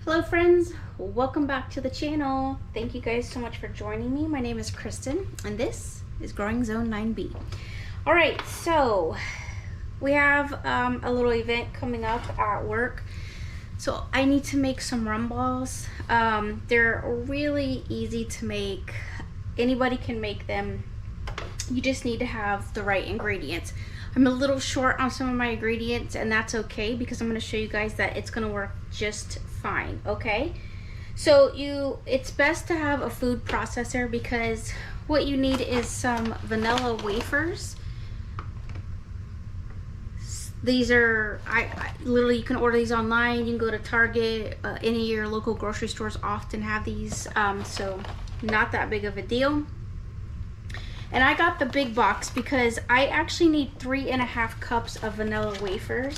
Hello friends, welcome back to the channel. Thank you guys so much for joining me. My name is Kristen and this is Growing Zone 9B. Alright, so we have a little event coming up at work. So I need to make some rum balls. They're really easy to make. Anybody can make them. You just need to have the right ingredients. I'm a little short on some of my ingredients and that's okay because I'm going to show you guys that it's going to work just fine, okay? So it's best to have a food processor because what you need is some vanilla wafers. These are, I literally, you can order these online. You can go to Target, any of your local grocery stores often have these, so not that big of a deal. And I got the big box because I actually need 3.5 cups of vanilla wafers.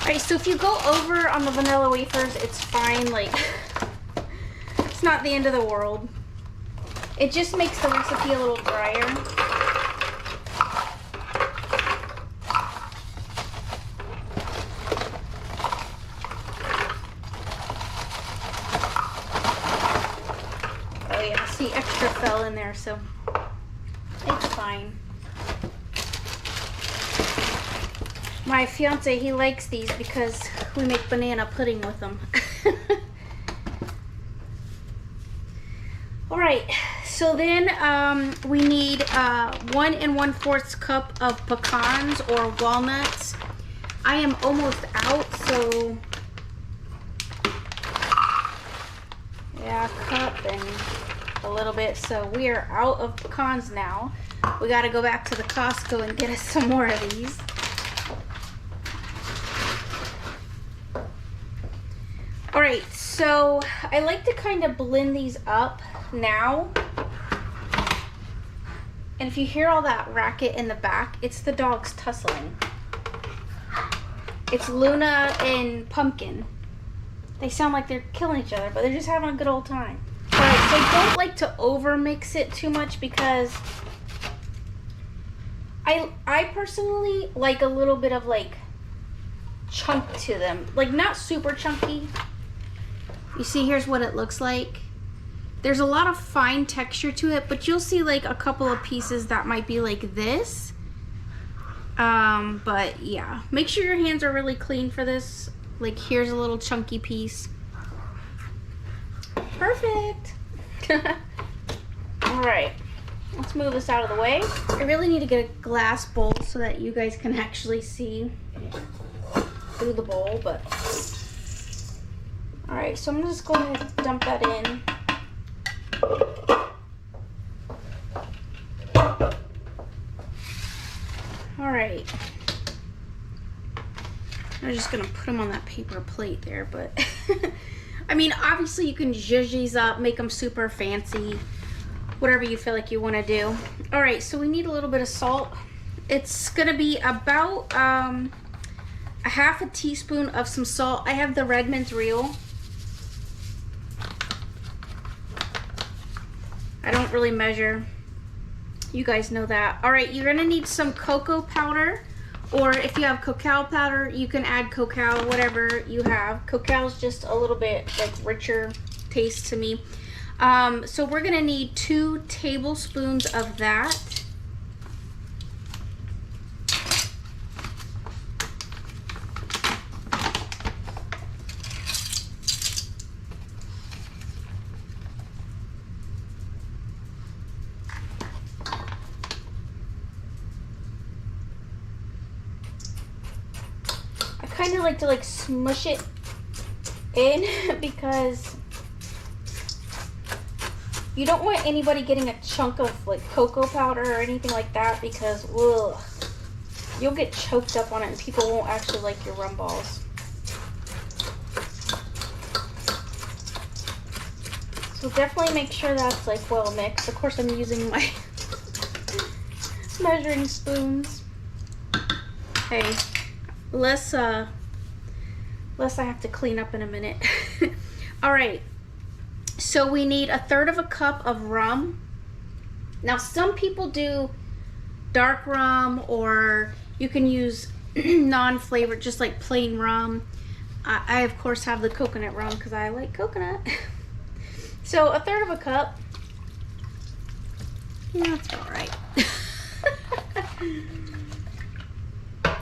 Alright, so if you go over on the vanilla wafers, it's fine, like, it's not the end of the world. It just makes the recipe a little drier. Oh yeah, see, extra fell in there, so it's fine. My fiance, he likes these because we make banana pudding with them. Alright, so then we need 1 1/4 cup of pecans or walnuts. I am almost out, so yeah, a cup and a little bit. So we are out of pecans now. We got to go back to the Costco and get us some more of these. Alright, so I like to kind of blend these up now. And if you hear all that racket in the back, it's the dogs tussling. It's Luna and Pumpkin. They sound like they're killing each other, but they're just having a good old time. Alright, so I don't like to over mix it too much because I personally like a little bit of like chunk to them. Like not super chunky. You see, here's what it looks like. There's a lot of fine texture to it, but you'll see like a couple of pieces that might be like this. But yeah, make sure your hands are really clean for this. Like here's a little chunky piece. Perfect. All right, let's move this out of the way. I really need to get a glass bowl so that you guys can actually see through the bowl, but alright, so I'm just going to dump that in. Alright. I'm just going to put them on that paper plate there, but I mean, obviously you can zhuzh these up, make them super fancy, whatever you feel like you want to do. Alright, so we need a little bit of salt. It's going to be about a 1/2 teaspoon of some salt. I have the Redmond's Real. I don't really measure. You guys know that. Alright, you're going to need some cocoa powder. Or if you have cacao powder, you can add cacao, whatever you have. Cacao is just a little bit like richer taste to me. So we're going to need 2 tablespoons of that. Kind of like to like smush it in because you don't want anybody getting a chunk of like cocoa powder or anything like that because ugh, you'll get choked up on it and people won't actually like your rum balls. So definitely make sure that's like well mixed. Of course I'm using my measuring spoons. Hey, less I have to clean up in a minute. All right, so we need 1/3 cup of rum. Now some people do dark rum, or you can use non-flavored, just like plain rum. I of course have the coconut rum because I like coconut. So 1/3 cup. Yeah, that's all right.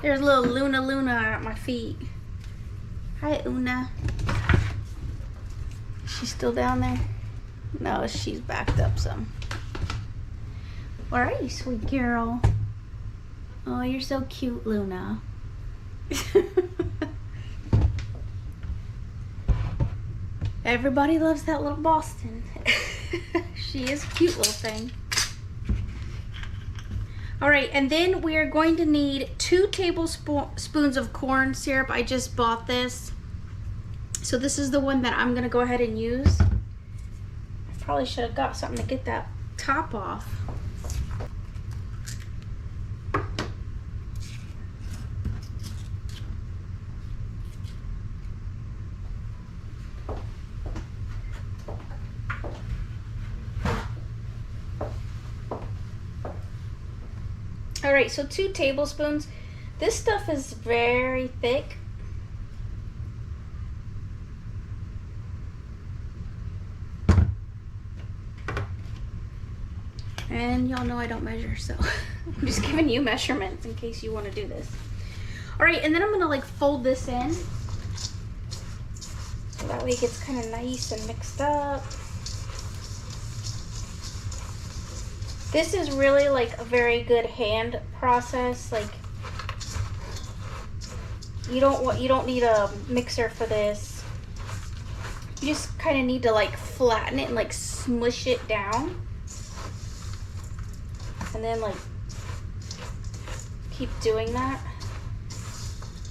There's little Luna at my feet. Hi, Una. She's still down there? No, she's backed up some. Where are you, sweet girl? Oh, you're so cute, Luna. Everybody loves that little Boston. She is a cute little thing. All right, and then we are going to need 2 tablespoons of corn syrup. I just bought this. So this is the one that I'm gonna go ahead and use. I probably should have got something to get that top off. All right, so 2 tablespoons. This stuff is very thick. And y'all know I don't measure, so I'm just giving you measurements in case you want to do this. All right, and then I'm gonna like fold this in. So that way it gets kind of nice and mixed up. This is really like a very good hand process. Like you don't need a mixer for this. You just kind of need to like flatten it and like smush it down. And then like keep doing that.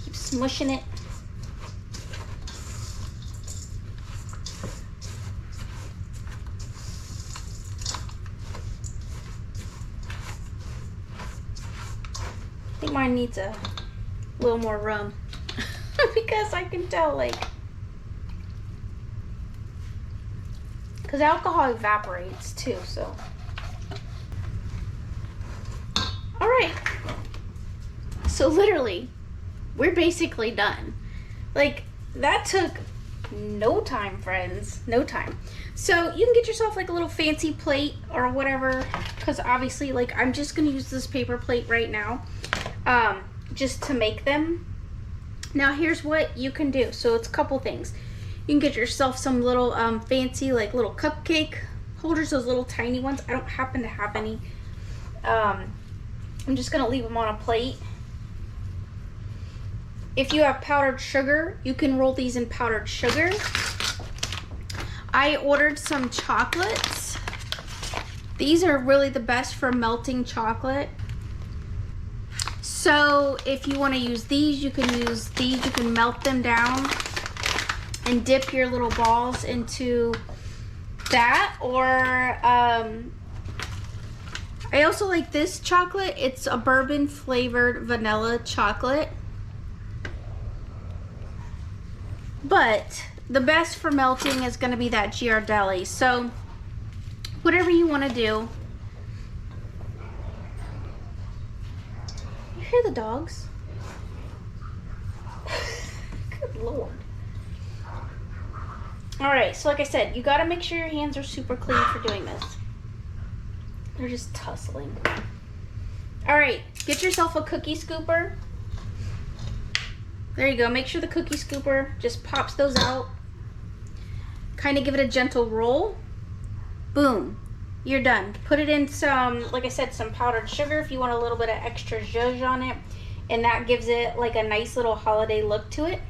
Keep smushing it. I think mine needs a little more rum because I can tell, like, because alcohol evaporates too, so. All right, so literally we're basically done. Like, that took no time, friends, no time. So you can get yourself like a little fancy plate or whatever, because obviously, like, I'm just gonna use this paper plate right now, just to make them. Now here's what you can do. So it's a couple things. You can get yourself some little fancy like little cupcake holders, those little tiny ones. I don't happen to have any. I'm just gonna leave them on a plate. If you have powdered sugar, you can roll these in powdered sugar. I ordered some chocolates. These are really the best for melting chocolate. So if you want to use these, you can use these. You can melt them down and dip your little balls into that. Or I also like this chocolate. It's a bourbon flavored vanilla chocolate. But the best for melting is going to be that Ghirardelli. So whatever you want to do. You hear the dogs? Good Lord. All right, so like I said, you got to make sure your hands are super clean for doing this. They're just tussling. All right, get yourself a cookie scooper. There you go. Make sure the cookie scooper just pops those out. Kind of give it a gentle roll. Boom. You're done. Put it in some, like I said, some powdered sugar if you want a little bit of extra zhuzh on it. And that gives it like a nice little holiday look to it.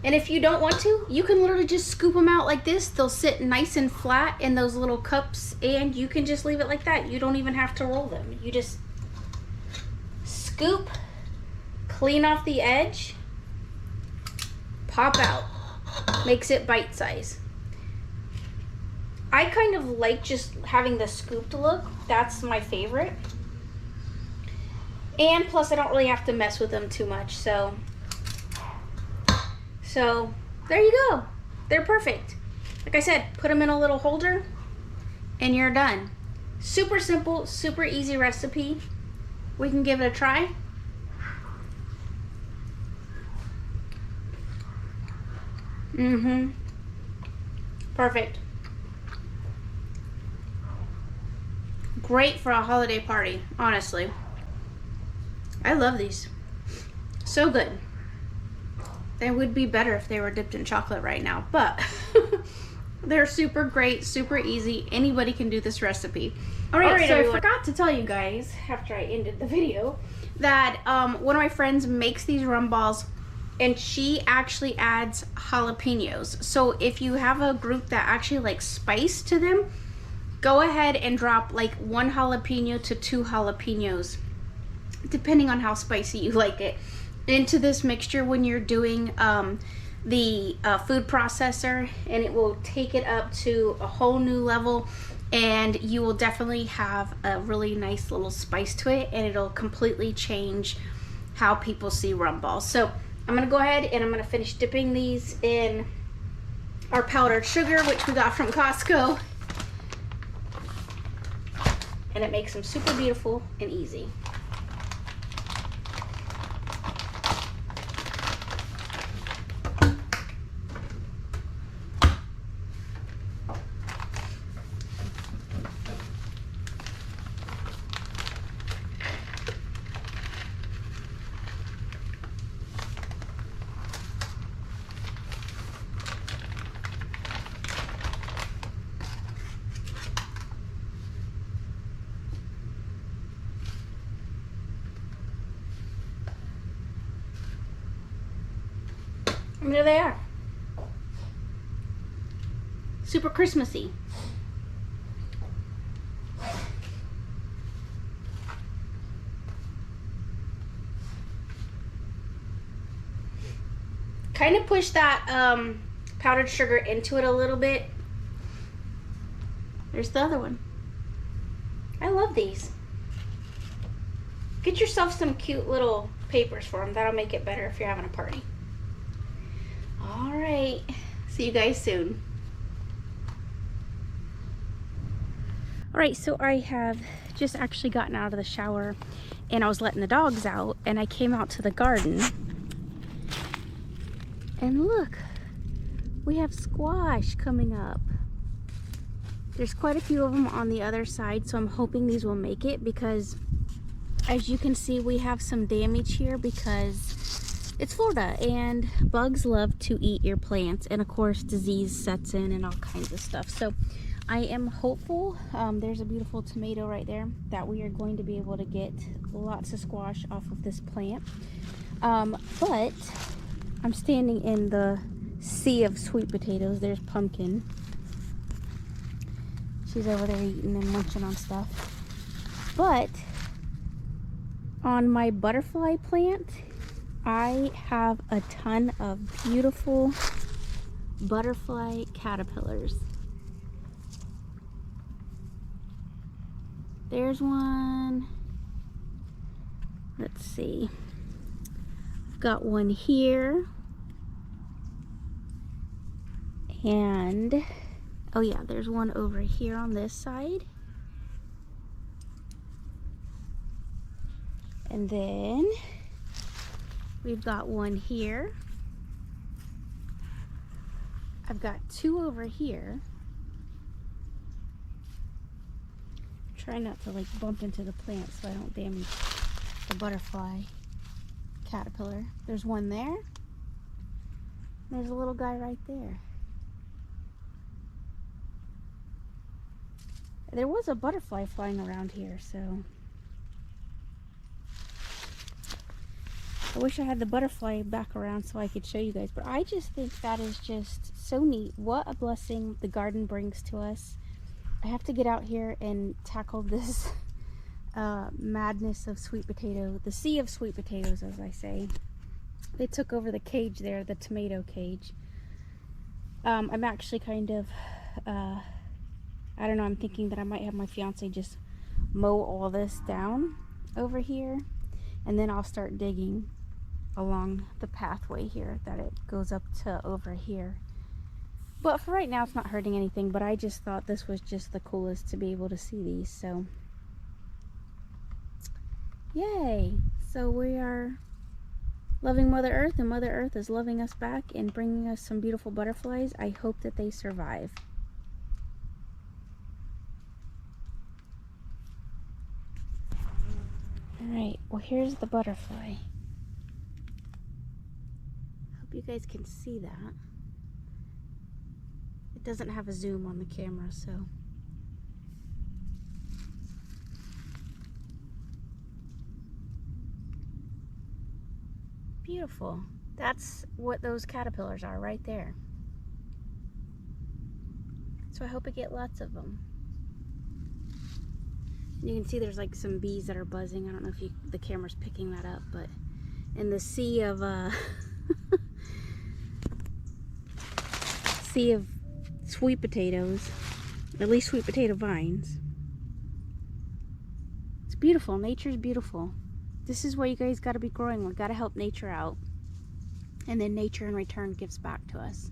And if you don't want to, you can literally just scoop them out like this. They'll sit nice and flat in those little cups, and you can just leave it like that. You don't even have to roll them. You just scoop, clean off the edge, pop out. Makes it bite size. I kind of like just having the scooped look. That's my favorite. And plus I don't really have to mess with them too much, so there you go. They're perfect. Like I said, put them in a little holder and you're done. Super simple, super easy recipe. We can give it a try. Perfect. Great for a holiday party, honestly. I love these. So good. They would be better if they were dipped in chocolate right now, but they're super great, super easy. Anybody can do this recipe. All right, so everyone. I forgot to tell you guys, after I ended the video, that one of my friends makes these rum balls, and she actually adds jalapenos. So if you have a group that actually likes spice to them, go ahead and drop like 1 jalapeno to 2 jalapenos, depending on how spicy you like it, into this mixture when you're doing the food processor, and it will take it up to a whole new level, and you will definitely have a really nice little spice to it, and it'll completely change how people see rum balls. So I'm gonna go ahead and I'm gonna finish dipping these in our powdered sugar, which we got from Costco, and it makes them super beautiful and easy. And there they are. Super Christmassy. Kind of push that powdered sugar into it a little bit. There's the other one. I love these. Get yourself some cute little papers for them. That'll make it better if you're having a party. All right, see you guys soon. All right, so I have just actually gotten out of the shower, and I was letting the dogs out, and I came out to the garden, and look, we have squash coming up. There's quite a few of them on the other side, so I'm hoping these will make it, because as you can see, we have some damage here because it's Florida, and bugs love to eat your plants, and of course disease sets in and all kinds of stuff. So I am hopeful, there's a beautiful tomato right there, that we are going to be able to get lots of squash off of this plant. But I'm standing in the sea of sweet potatoes. There's Pumpkin. She's over there eating and munching on stuff. But on my butterfly plant, I have a ton of beautiful butterfly caterpillars. There's one. Let's see. I've got one here. And, oh yeah, there's one over here on this side. And then we've got one here. I've got two over here. Try not to like bump into the plant so I don't damage the butterfly caterpillar. There's one there. There's a little guy right there. There was a butterfly flying around here, so I wish I had the butterfly back around so I could show you guys, but I just think that is just so neat. What a blessing the garden brings to us. I have to get out here and tackle this madness of sweet potato, the sea of sweet potatoes, as I say. They took over the cage there, the tomato cage. I'm actually kind of I don't know, I'm thinking that I might have my fiance just mow all this down over here, and then I'll start digging along the pathway here that it goes up to over here. But for right now, it's not hurting anything, but I just thought this was just the coolest to be able to see these, so yay. So we are loving Mother Earth, and Mother Earth is loving us back and bringing us some beautiful butterflies. I hope that they survive. Alright, well, here's the butterfly. Hope you guys can see that. It doesn't have a zoom on the camera, so. Beautiful. That's what those caterpillars are right there. So I hope I get lots of them. You can see there's like some bees that are buzzing. I don't know if the camera's picking that up, but in the sea of sea of sweet potatoes, at least sweet potato vines. It's beautiful. Nature's beautiful. This is why you guys got to be growing. We got to help nature out, and then nature in return gives back to us.